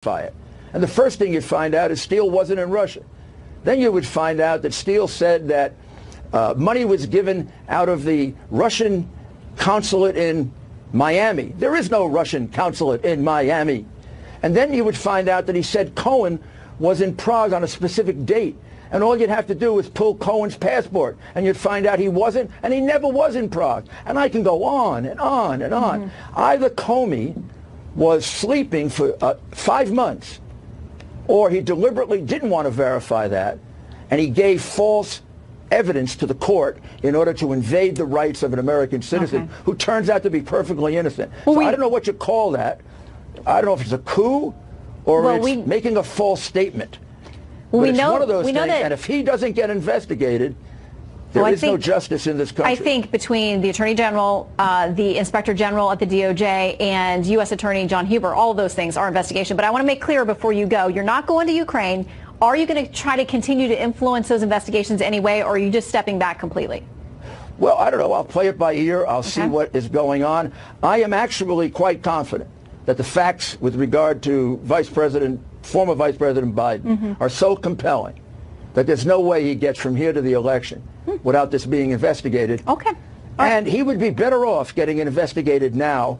it. And the first thing you'd find out is Steele wasn't in Russia. Then you would find out that Steele said that money was given out of the Russian consulate in Miami. There is no Russian consulate in Miami. And then you would find out that he said Cohen was in Prague on a specific date. And all you'd have to do is pull Cohen's passport, and you'd find out he wasn't, and he never was in Prague. And I can go on and on and on. Mm-hmm. Either Comey was sleeping for 5 months, or he deliberately didn't want to verify that, and he gave false evidence to the court in order to invade the rights of an American citizen who turns out to be perfectly innocent. Well, so I don't know what you call that. I don't know if it's a coup or it's making a false statement. Well, it's one of those things, and if he doesn't get investigated, there is no justice in this country. I think between the Attorney General, the Inspector General at the DOJ, and U.S. Attorney John Huber, all of those things are investigation. But I want to make clear before you go, you're not going to Ukraine. Are you going to try to continue to influence those investigations anyway, or are you just stepping back completely? Well, I don't know. I'll play it by ear. I'll see what is going on. I am actually quite confident that the facts with regard to former Vice President Biden are so compelling that there's no way he gets from here to the election without this being investigated. And he would be better off getting it investigated now,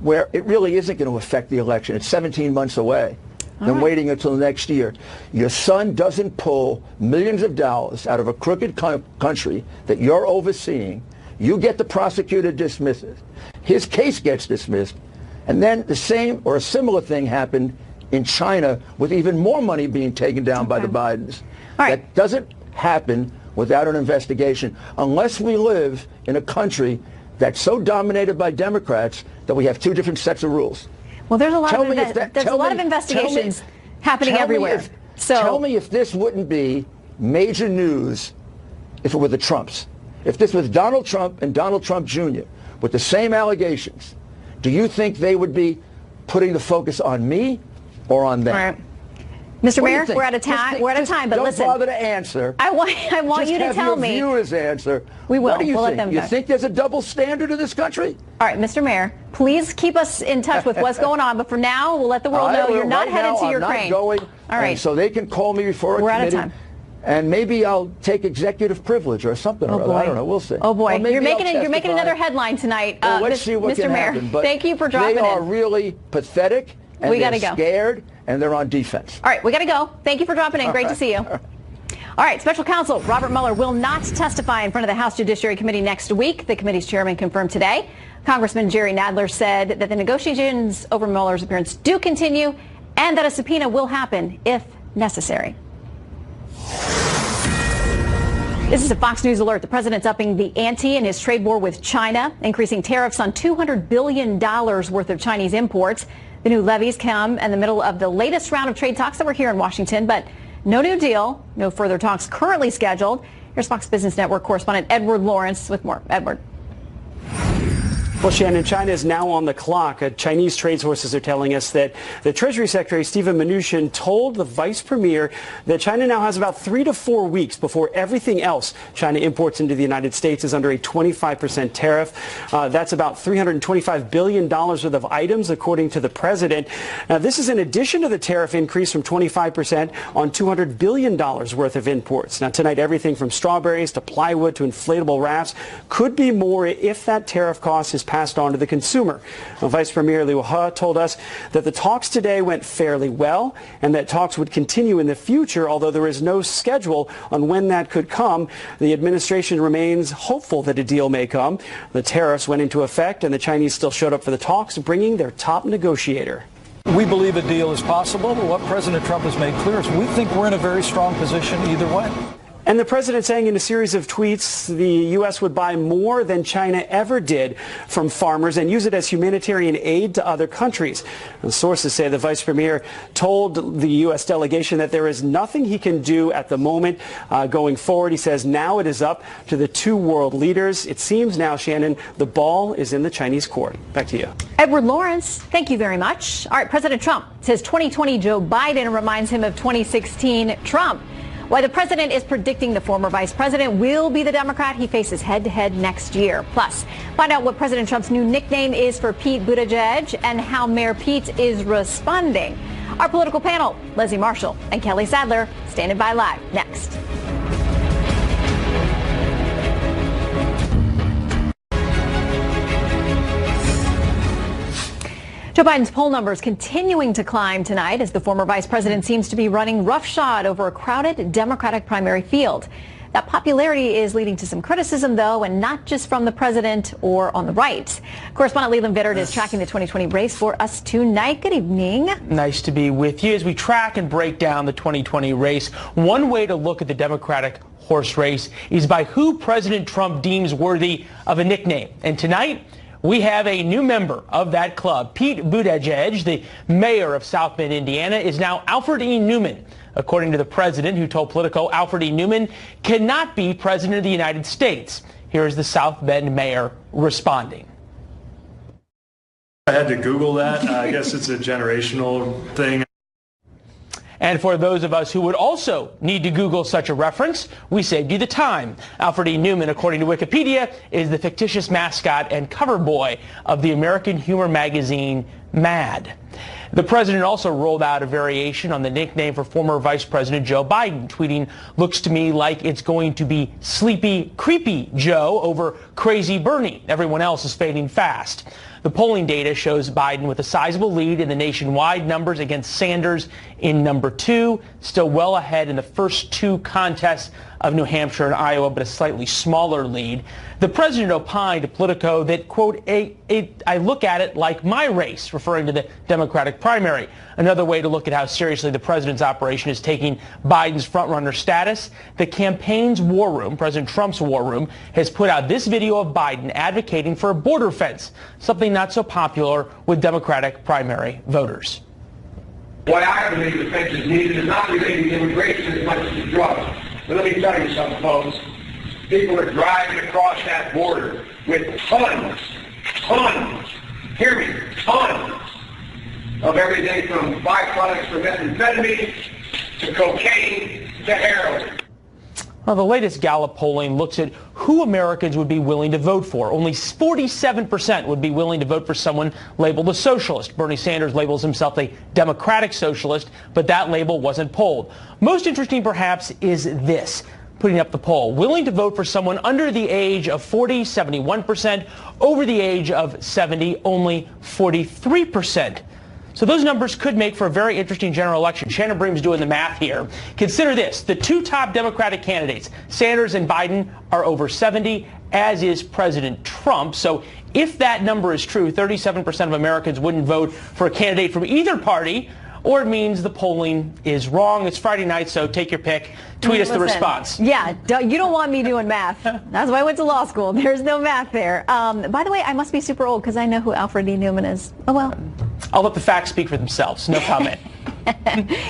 where it really isn't going to affect the election. It's 17 months away, than waiting until next year. Your son doesn't pull millions of dollars out of a crooked country that you're overseeing. You get the prosecutor dismisses. His case gets dismissed. And then the same or a similar thing happened in China with even more money being taken down by the Bidens. That doesn't happen without an investigation unless we live in a country that's so dominated by Democrats that we have two different sets of rules. Well, there's a lot of investigations happening everywhere. Tell me if this wouldn't be major news if it were the Trumps. If this was Donald Trump and Donald Trump Jr. with the same allegations, do you think they would be putting the focus on me or on them? All right. Mr. Mayor, we're out of time. But listen, don't bother to answer. I want you to tell me. Just have your viewers answer. We will. What do you we'll think? Let them you think there's a double standard in this country? All right, Mr. Mayor, please keep us in touch with what's going on. But for now, we'll let the world know you're not headed to Ukraine. I'm not going. All right. So they can call me before a committee. We're out of time. And maybe I'll take executive privilege or something. Oh, boy. I don't know. We'll see. Oh boy, you're making another headline tonight, well, let's see what Mr. can Mayor. happen. But thank you for dropping in. They are really pathetic, and they're scared, and they're on defense. All right, we got to go. Thank you for dropping in. Great to see you. All right, Special Counsel Robert Mueller will not testify in front of the House Judiciary Committee next week. The committee's chairman confirmed today. Congressman Jerry Nadler said that the negotiations over Mueller's appearance do continue and that a subpoena will happen if necessary. This is a Fox News alert. The president's upping the ante in his trade war with China, increasing tariffs on $200 billion worth of Chinese imports. The new levies come in the middle of the latest round of trade talks that were here in Washington, but no new deal, no further talks currently scheduled. Here's Fox Business Network correspondent Edward Lawrence with more. Edward. Well, Shannon, China is now on the clock. Chinese trade sources are telling us that the Treasury Secretary, Stephen Mnuchin, told the Vice Premier that China now has about 3 to 4 weeks before everything else China imports into the United States is under a 25% tariff. That's about $325 billion worth of items, according to the president. Now, this is in addition to the tariff increase from 25% on $200 billion worth of imports. Now, tonight, everything from strawberries to plywood to inflatable rafts could be more if that tariff cost is passed on to the consumer. Well, Vice Premier Liu He told us that the talks today went fairly well and that talks would continue in the future, although there is no schedule on when that could come. The administration remains hopeful that a deal may come. The tariffs went into effect and the Chinese still showed up for the talks, bringing their top negotiator. We believe a deal is possible, but what President Trump has made clear is we think we're in a very strong position either way. And the president saying in a series of tweets the U.S. would buy more than China ever did from farmers and use it as humanitarian aid to other countries. And sources say the vice premier told the U.S. delegation that there is nothing he can do at the moment going forward. He says now it is up to the two world leaders. It seems now, Shannon, the ball is in the Chinese court. Back to you. Edward Lawrence, thank you very much. All right, President Trump says 2020 Joe Biden reminds him of 2016 Trump. Why the president is predicting the former vice president will be the Democrat he faces head-to-head next year. Plus, find out what President Trump's new nickname is for Pete Buttigieg and how Mayor Pete is responding. Our political panel, Leslie Marshall and Kelly Sadler, standing by live next. Joe Biden's poll numbers continuing to climb tonight as the former vice president seems to be running roughshod over a crowded Democratic primary field. That popularity is leading to some criticism, though, and not just from the president or on the right. Correspondent Leland Vittert is tracking the 2020 race for us tonight. Good evening. Nice to be with you as we track and break down the 2020 race. One way to look at the Democratic horse race is by who President Trump deems worthy of a nickname. And tonight, we have a new member of that club. Pete Buttigieg, the mayor of South Bend, Indiana, is now Alfred E. Newman. According to the president, who told Politico Alfred E. Newman cannot be president of the United States. Here is the South Bend mayor responding. I had to Google that. I guess it's a generational thing. And for those of us who would also need to Google such a reference, we saved you the time. Alfred E. Newman, according to Wikipedia, is the fictitious mascot and cover boy of the American humor magazine Mad. The president also rolled out a variation on the nickname for former Vice President Joe Biden, tweeting, "Looks to me like it's going to be Sleepy Creepy Joe over Crazy Bernie. Everyone else is fading fast." The polling data shows Biden with a sizable lead in the nationwide numbers against Sanders in number 2, still well ahead in the first 2 contests of New Hampshire and Iowa, but a slightly smaller lead. The president opined to Politico that, quote, I look at it like my race, referring to the Democratic primary. Another way to look at how seriously the president's operation is taking Biden's frontrunner status. The campaign's war room, President Trump's war room, has put out this video of Biden advocating for a border fence, something not so popular with Democratic primary voters. Why I believe the fence is needed is not related to immigration as much as to drugs. But let me tell you something, folks. People are driving across that border with tons, hear me, tons of everything from byproducts from methamphetamine to cocaine to heroin. Well, the latest Gallup polling looks at who Americans would be willing to vote for. Only 47% would be willing to vote for someone labeled a socialist. Bernie Sanders labels himself a democratic socialist, but that label wasn't polled. Most interesting, perhaps, is this. Putting up the poll. Willing to vote for someone under the age of 40, 71%. Over the age of 70, only 43%. So those numbers could make for a very interesting general election. Shannon Bream's doing the math here. Consider this. The 2 top Democratic candidates, Sanders and Biden, are over 70, as is President Trump. So if that number is true, 37% of Americans wouldn't vote for a candidate from either party, or it means the polling is wrong. It's Friday night, so take your pick. Tweet us the response. Yeah, you don't want me doing math. That's why I went to law school. There's no math there. By the way, I must be super old because I know who Alfred E. Newman is. Oh, well. I'll let the facts speak for themselves. No comment.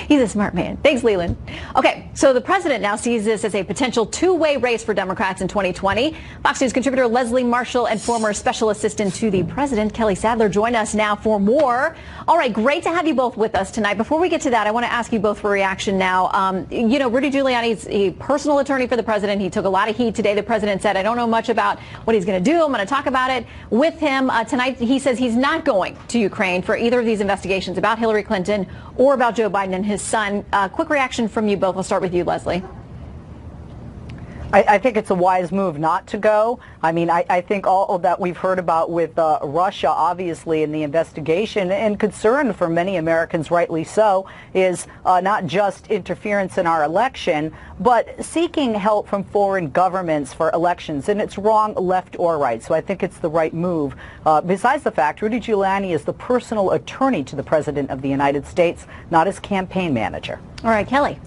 He's a smart man. Thanks, Leland. Okay, so the president now sees this as a potential 2-way race for Democrats in 2020. Fox News contributor Leslie Marshall and former special assistant to the president, Kelly Sadler, join us now for more. All right, great to have you both with us tonight. Before we get to that, I want to ask you both for reaction now. You know, Rudy Giuliani is a personal attorney for the president. He took a lot of heat today. The president said, I don't know much about what he's going to do. I'm going to talk about it with him. Tonight, he says he's not going to Ukraine for either of these investigations about Hillary Clinton or about Joe Biden and his son. Quick reaction from you both. I'll start with you, Leslie. I think it's a wise move not to go. I mean, I think all that we've heard about with Russia, obviously, in the investigation, and concern for many Americans, rightly so, is not just interference in our election, but seeking help from foreign governments for elections. And it's wrong left or right. So I think it's the right move. Besides the fact, Rudy Giuliani is the personal attorney to the President of the United States, not his campaign manager. All right, Kelly.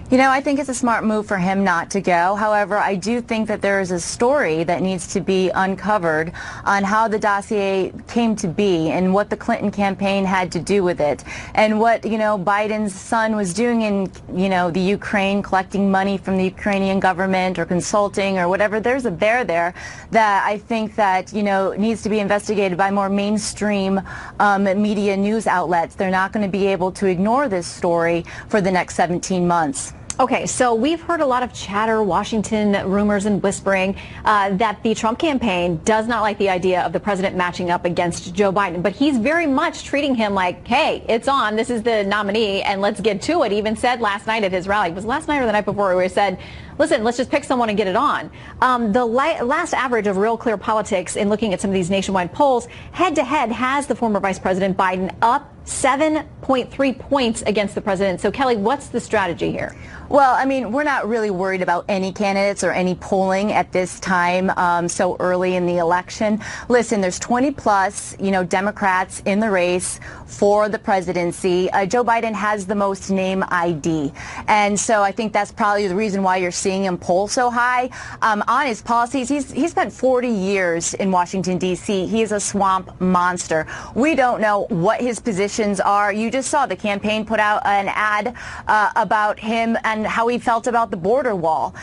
You know, I think it's a smart move for him not to go. However, I do think that there is a story that needs to be uncovered on how the dossier came to be and what the Clinton campaign had to do with it and what, you know, Biden's son was doing in, you know, the Ukraine, collecting money from the Ukrainian government or consulting or whatever. There's a bear there that I think that, you know, needs to be investigated by more mainstream media news outlets. They're not going to be able to ignore this story for the next 17 months. Okay, so we've heard a lot of chatter, Washington rumors and whispering that the Trump campaign does not like the idea of the president matching up against Joe Biden. But he's very much treating him like, hey, it's on. This is the nominee, and let's get to it. He even said last night at his rally, it was last night or the night before, where he said, listen, let's just pick someone and get it on. The last average of Real Clear Politics in looking at some of these nationwide polls, head-to-head has the former Vice President Biden up 7.3 points against the president. So, Kelly, what's the strategy here? Well, I mean, we're not really worried about any candidates or any polling at this time so early in the election. Listen, there's 20 plus, Democrats in the race for the presidency. Joe Biden has the most name ID. And so I think that's probably the reason why you're seeing him poll so high. On his policies, he's spent 40 years in Washington, D.C. He is a swamp monster. We don't know what his positions are. You just saw the campaign put out an ad about him and how he felt about the border wall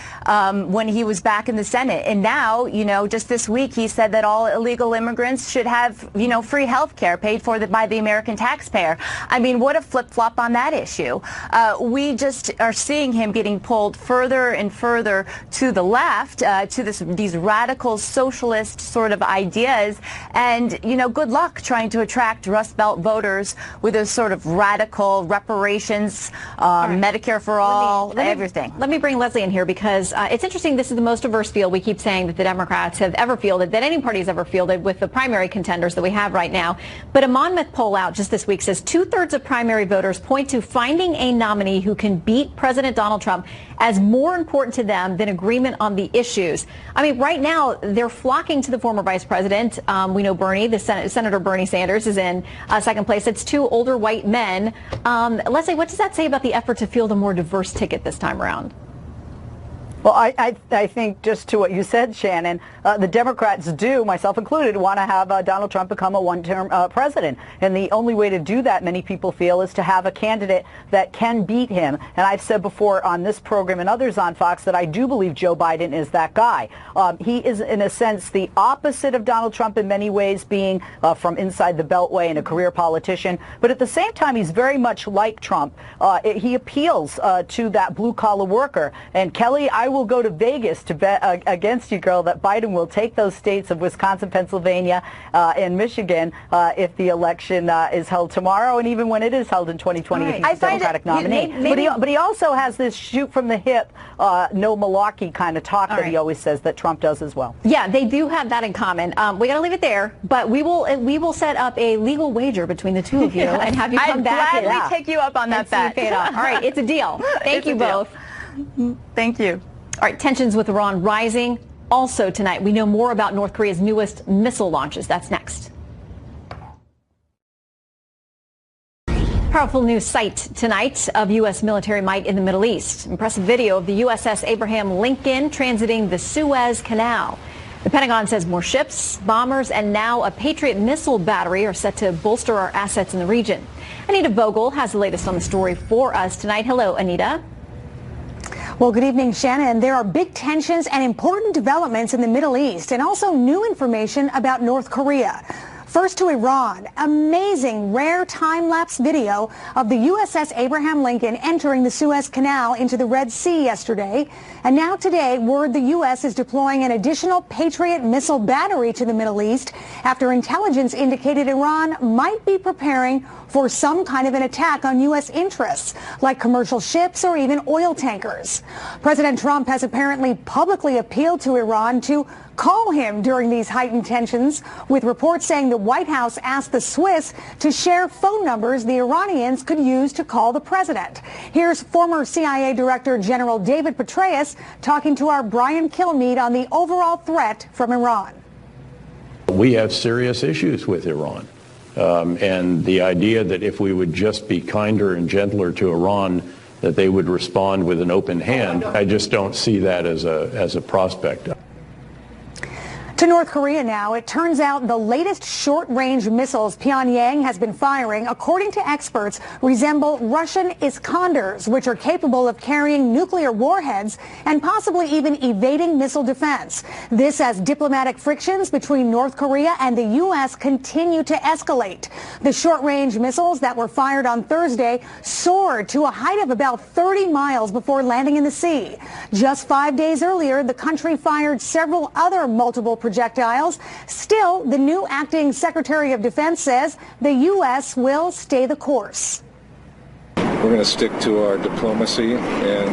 when he was back in the Senate. And now, just this week, he said that all illegal immigrants should have, free health care paid for by the American taxpayer. I mean, what a flip-flop on that issue. We just are seeing him getting pulled further and further to the left, to these radical socialist sort of ideas. And, good luck trying to attract Rust Belt voters with those sort of radical reparations, Medicare for all, everything. Let me bring Leslie in here because it's interesting. This is the most diverse field. We keep saying that the Democrats have ever fielded, that any party has ever fielded with the primary contenders that we have right now. But a Monmouth poll out just this week says 2/3 of primary voters point to finding a nominee who can beat President Donald Trump as more important to them than agreement on the issues. I mean, right now, they're flocking to the former vice president. We know Bernie, Senator Bernie Sanders is in second place. It's two older white men. Leslie, what does that say about the effort to field a more diverse ticket this time around? Well, I think just to what you said, Shannon, the Democrats do, myself included, want to have Donald Trump become a one-term president. And the only way to do that, many people feel, is to have a candidate that can beat him. And I've said before on this program and others on Fox that I do believe Joe Biden is that guy. He is, in a sense, the opposite of Donald Trump in many ways, being from inside the Beltway and a career politician. But at the same time, he's very much like Trump. He appeals to that blue-collar worker. And Kelly, I will go to Vegas to bet against you, girl, that Biden will take those states of Wisconsin, Pennsylvania, and Michigan if the election is held tomorrow, and even when it is held in 2020, if he's a Democratic nominee. But he also has this shoot from the hip, no malarkey kind of talk that he always says that Trump does as well. Yeah, they do have that in common. We got to leave it there, but we will set up a legal wager between the two of you and have you come back. I'd gladly take you up on that bet. All right, it's a deal. Thank you both. Thank you. All right, tensions with Iran rising. Also tonight, we know more about North Korea's newest missile launches. That's next. Powerful new sight tonight of U.S. military might in the Middle East. Impressive video of the USS Abraham Lincoln transiting the Suez Canal. The Pentagon says more ships, bombers, and now a Patriot missile battery are set to bolster our assets in the region. Anita Vogel has the latest on the story for us tonight. Hello, Anita. Well, good evening, Shannon. There are big tensions and important developments in the Middle East, and also new information about North Korea. First to Iran, amazing rare time-lapse video of the USS Abraham Lincoln entering the Suez Canal into the Red Sea yesterday. And now today, word the U.S. is deploying an additional Patriot missile battery to the Middle East after intelligence indicated Iran might be preparing for some kind of an attack on U.S. interests, like commercial ships or even oil tankers. President Trump has apparently publicly appealed to Iran to call him during these heightened tensions, with reports saying the White House asked the Swiss to share phone numbers the Iranians could use to call the president. Here's former CIA Director General David Petraeus talking to our Brian Kilmeade on the overall threat from Iran. We have serious issues with Iran. And the idea that if we would just be kinder and gentler to Iran, that they would respond with an open hand, I just don't see that as a prospect. To North Korea now. It turns out the latest short-range missiles Pyongyang has been firing, according to experts, resemble Russian Iskanders, which are capable of carrying nuclear warheads and possibly even evading missile defense. This as diplomatic frictions between North Korea and the U.S. continue to escalate. The short-range missiles that were fired on Thursday soared to a height of about 30 miles before landing in the sea. Just 5 days earlier, the country fired several other multiple projectiles. Still, the new acting Secretary of Defense says the U.S. will stay the course. We're going to stick to our diplomacy, and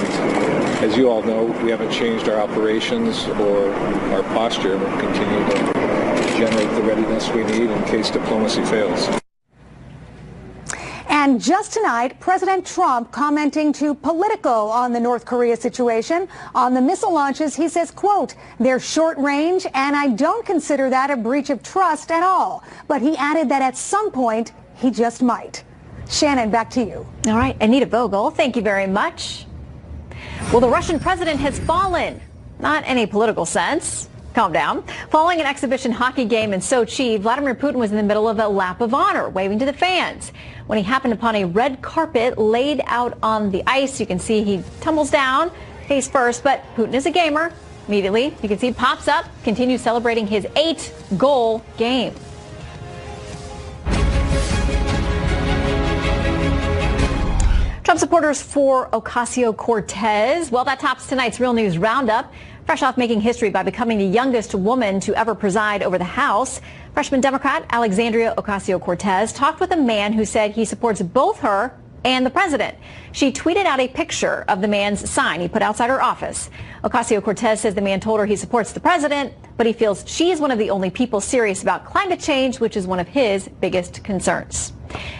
as you all know, we haven't changed our operations or our posture. We'll continue to generate the readiness we need in case diplomacy fails. And just tonight, President Trump commenting to Politico on the North Korea situation. On the missile launches, he says, quote, they're short range, and I don't consider that a breach of trust at all. But he added that at some point, he just might. Shannon, back to you. All right, Anita Vogel, thank you very much. Well, the Russian president has fallen. Not any political sense. Calm down. Following an exhibition hockey game in Sochi, Vladimir Putin was in the middle of a lap of honor, waving to the fans. When he happened upon a red carpet laid out on the ice, you can see he tumbles down face first, but Putin is a gamer. Immediately, you can see he pops up, continues celebrating his 8-goal game. Trump supporters for Ocasio-Cortez. Well, that tops tonight's Real News Roundup. Fresh off making history by becoming the youngest woman to ever preside over the House, freshman Democrat Alexandria Ocasio-Cortez talked with a man who said he supports both her and the president. She tweeted out a picture of the man's sign he put outside her office. Ocasio-Cortez says the man told her he supports the president, but he feels she is one of the only people serious about climate change, which is one of his biggest concerns.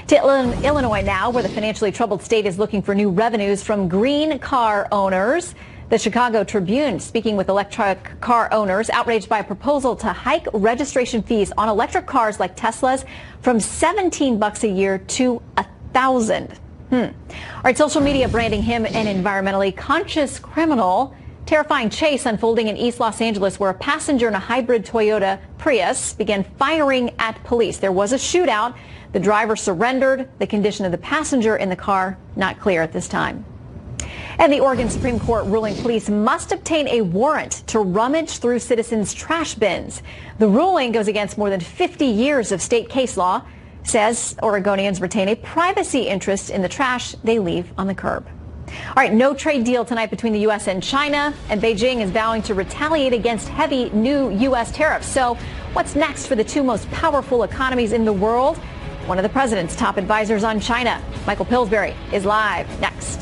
To Illinois now, where the financially troubled state is looking for new revenues from green car owners. The Chicago Tribune speaking with electric car owners outraged by a proposal to hike registration fees on electric cars like Teslas from $17 a year to $1,000. All right, social media branding him an environmentally conscious criminal. Terrifying chase unfolding in East Los Angeles where a passenger in a hybrid Toyota Prius began firing at police. There was a shootout. The driver surrendered. The condition of the passenger in the car not clear at this time. And the Oregon Supreme Court ruling police must obtain a warrant to rummage through citizens' trash bins. The ruling goes against more than 50 years of state case law, says Oregonians retain a privacy interest in the trash they leave on the curb. All right, no trade deal tonight between the U.S. and China, and Beijing is vowing to retaliate against heavy new U.S. tariffs. So what's next for the two most powerful economies in the world? One of the president's top advisors on China, Michael Pillsbury, is live next.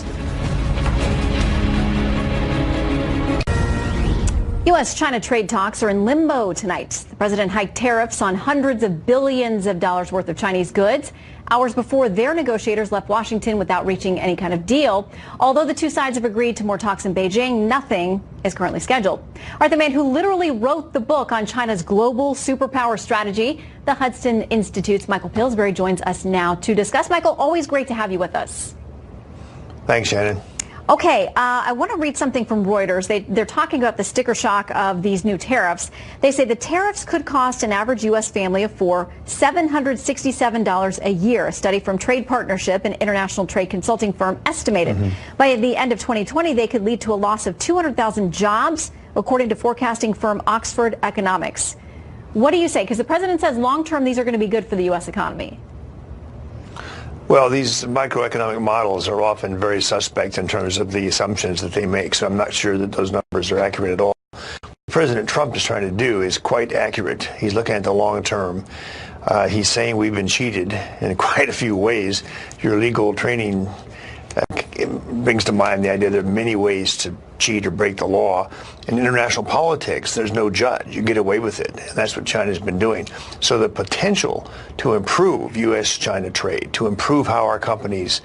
U.S.-China trade talks are in limbo tonight. The president hiked tariffs on hundreds of billions of dollars worth of Chinese goods hours before their negotiators left Washington without reaching any kind of deal. Although the two sides have agreed to more talks in Beijing, nothing is currently scheduled. All right, the man who literally wrote the book on China's global superpower strategy, the Hudson Institute's Michael Pillsbury, joins us now to discuss. Michael, always great to have you with us. Thanks, Shannon. Okay, I want to read something from Reuters. They're talking about the sticker shock of these new tariffs. They say the tariffs could cost an average U.S. family of four $767 a year. A study from Trade Partnership, an international trade consulting firm, estimated by the end of 2020 they could lead to a loss of 200,000 jobs, according to forecasting firm Oxford Economics. What do you say? Because the president says long-term these are going to be good for the U.S. economy. Well, these microeconomic models are often very suspect in terms of the assumptions that they make, so I'm not sure that those numbers are accurate at all. What President Trump is trying to do is quite accurate. He's looking at the long term. He's saying we've been cheated in quite a few ways. Your legal training brings to mind the idea there are many ways to cheat or break the law. In international politics, there's no judge. You get away with it, and that's what China's been doing. So the potential to improve U.S.-China trade, to improve how our companies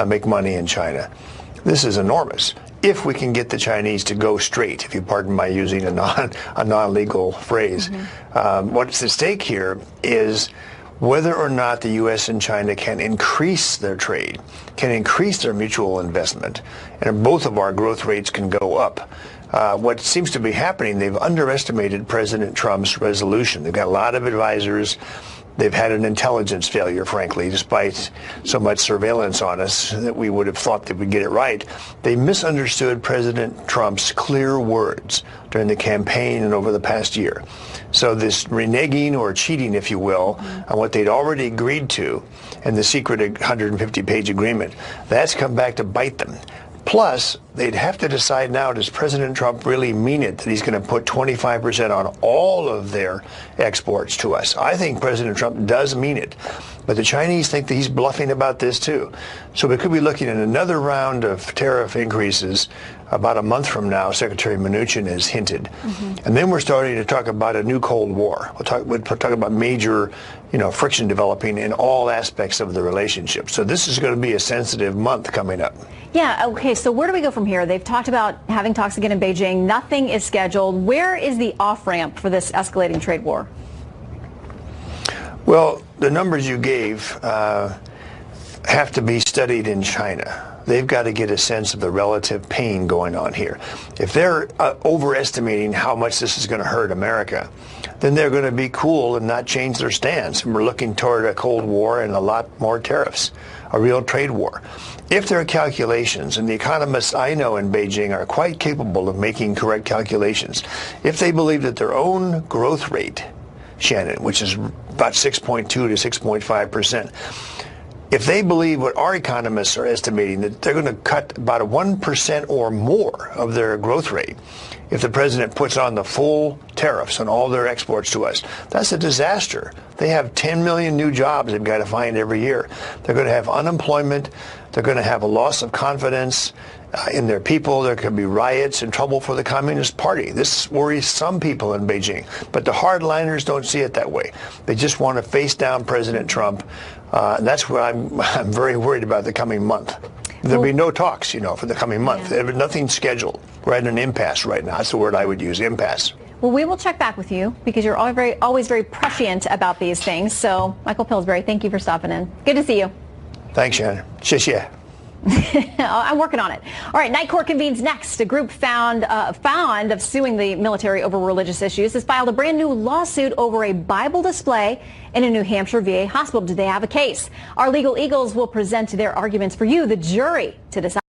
make money in China, this is enormous. If we can get the Chinese to go straight, if you pardon my using a non-legal phrase, what's at stake here is whether or not the U.S. and China can increase their trade, can increase their mutual investment, and both of our growth rates can go up. What seems to be happening, they've underestimated President Trump's resolution. They've got a lot of advisors. They've had an intelligence failure, frankly, despite so much surveillance on us that we would have thought they would get it right. They misunderstood President Trump's clear words during the campaign and over the past year. So this reneging or cheating, if you will, on what they'd already agreed to in the secret 150-page agreement, that's come back to bite them. Plus, they'd have to decide now, does President Trump really mean it, that he's going to put 25% on all of their exports to us? I think President Trump does mean it. But the Chinese think that he's bluffing about this, too. So we could be looking at another round of tariff increases about a month from now, Secretary Mnuchin has hinted. And then we're starting to talk about a new Cold War. We'll talk about major, friction developing in all aspects of the relationship. So this is going to be a sensitive month coming up. Yeah, okay, so where do we go from here? They've talked about having talks again in Beijing. Nothing is scheduled. Where is the off-ramp for this escalating trade war? Well, the numbers you gave have to be studied in China. They've got to get a sense of the relative pain going on here. If they're overestimating how much this is going to hurt America, then they're going to be cool and not change their stance. And we're looking toward a Cold War and a lot more tariffs, a real trade war. If their calculations, and the economists I know in Beijing are quite capable of making correct calculations, if they believe that their own growth rate, Shannon, which is about 6.2 to 6.5%, if they believe what our economists are estimating, that they're going to cut about 1% or more of their growth rate if the president puts on the full tariffs on all their exports to us, that's a disaster. They have 10 million new jobs they've got to find every year. They're going to have unemployment. They're going to have a loss of confidence in their people. There could be riots and trouble for the Communist Party. This worries some people in Beijing, but the hardliners don't see it that way. They just want to face down President Trump, and that's what I'm very worried about the coming month. There'll be no talks, for the coming month. Yeah. Nothing scheduled. We're at an impasse right now. That's the word I would use, impasse. Well, we will check back with you because you're always very prescient about these things. So, Michael Pillsbury, thank you for stopping in. Good to see you. Thanks, Shannon. 谢谢. I'm working on it. All right, night court convenes next. A group fond of suing the military over religious issues has filed a brand new lawsuit over a Bible display in a New Hampshire VA hospital. Do they have a case? Our legal eagles will present their arguments for you, the jury, to decide.